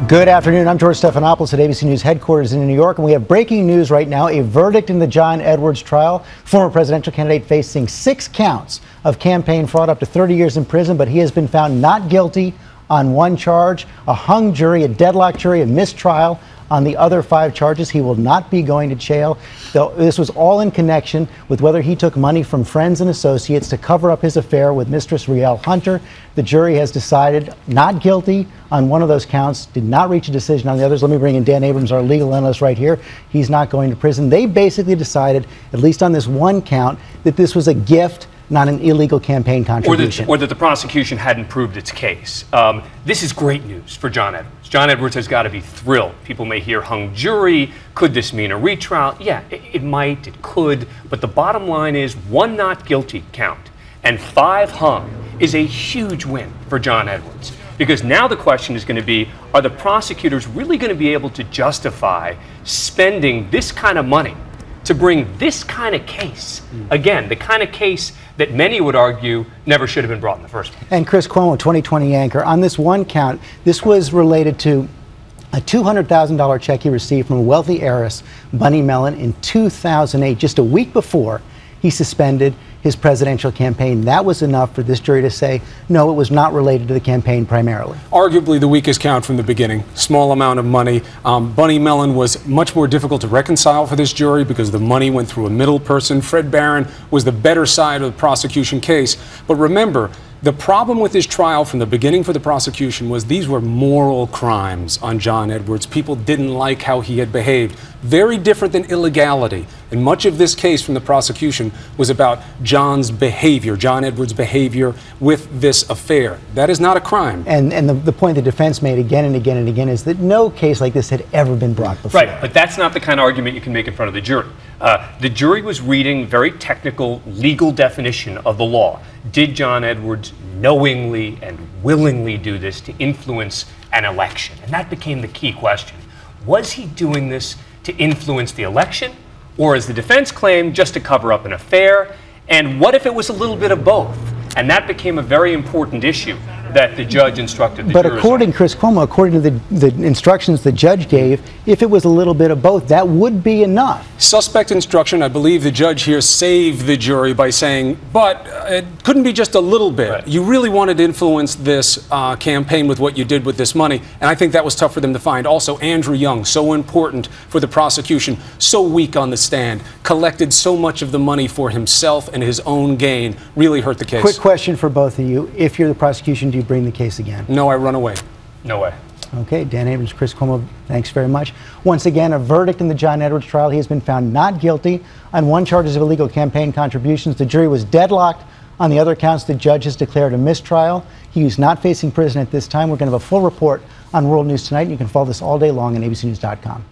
Good afternoon. I'm George Stephanopoulos at ABC News headquarters in New York, and we have breaking news right now. A verdict in the John Edwards trial. Former presidential candidate facing 6 counts of campaign fraud, up to 30 years in prison, but he has been found not guilty on 1 charge. A hung jury, a deadlocked jury, a mistrial on the other 5 charges. He will not be going to jail. Though this was all in connection with whether he took money from friends and associates to cover up his affair with Mistrial Hunter. The jury has decided not guilty on 1 of those counts, did not reach a decision on the others. Let me bring in Dan Abrams, our legal analyst right here. He's not going to prison. They basically decided, at least on this 1 count, that this was a gift, not an illegal campaign contribution. Or that the prosecution hadn't proved its case. This is great news for John Edwards. John Edwards has got to be thrilled. People may hear hung jury. Could this mean a retrial? Yeah, it might, it could. But the bottom line is 1 not guilty count and 5 hung is a huge win for John Edwards. Because now the question is going to be, are the prosecutors really going to be able to justify spending this kind of money to bring this kind of case? Again, the kind of case that many would argue never should have been brought in the first place. And Chris Cuomo, 2020 anchor, on this 1 count, this was related to a $200,000 check he received from a wealthy heiress, Bunny Mellon, in 2008, just a week before he suspended his presidential campaign. That was enough for this jury to say, no, it was not related to the campaign primarily. Arguably the weakest count from the beginning. Small amount of money. Bunny Mellon was much more difficult to reconcile for this jury because the money went through a middle person. Fred Barron was the better side of the prosecution case. But remember, the problem with this trial from the beginning for the prosecution was these were moral crimes on John Edwards. People didn't like how he had behaved. Very different than illegality. And much of this case from the prosecution was about John's behavior, John Edwards' behavior with this affair. That is not a crime. And the point the defense made again and again and again is that no case like this had ever been brought before. Right, but that's not the kind of argument you can make in front of the jury. The jury was reading very technical legal definition of the law. Did John Edwards knowingly and willingly do this to influence an election? And that became the key question. Was he doing this to influence the election, or, as the defense claimed, just to cover up an affair? And what if it was a little bit of both? And that became a very important issue that the judge instructed the jurors. But according, Chris Cuomo, according to the instructions the judge gave, if it was a little bit of both, that would be enough. Suspect instruction, I believe the judge here saved the jury by saying, but it couldn't be just a little bit. Right. You really wanted to influence this campaign with what you did with this money, and I think that was tough for them to find. Also, Andrew Young, so important for the prosecution, so weak on the stand, collected so much of the money for himself and his own gain, really hurt the case. Quick question for both of you. If you're the prosecution, do you bring the case again? No, I run away. No way. Okay, Dan Abrams, Chris Cuomo, thanks very much. Once again, a verdict in the John Edwards trial. He has been found not guilty on 1 charges of illegal campaign contributions. The jury was deadlocked on the other counts. The judge has declared a mistrial. He is not facing prison at this time. We're going to have a full report on World News Tonight. You can follow this all day long on abcnews.com.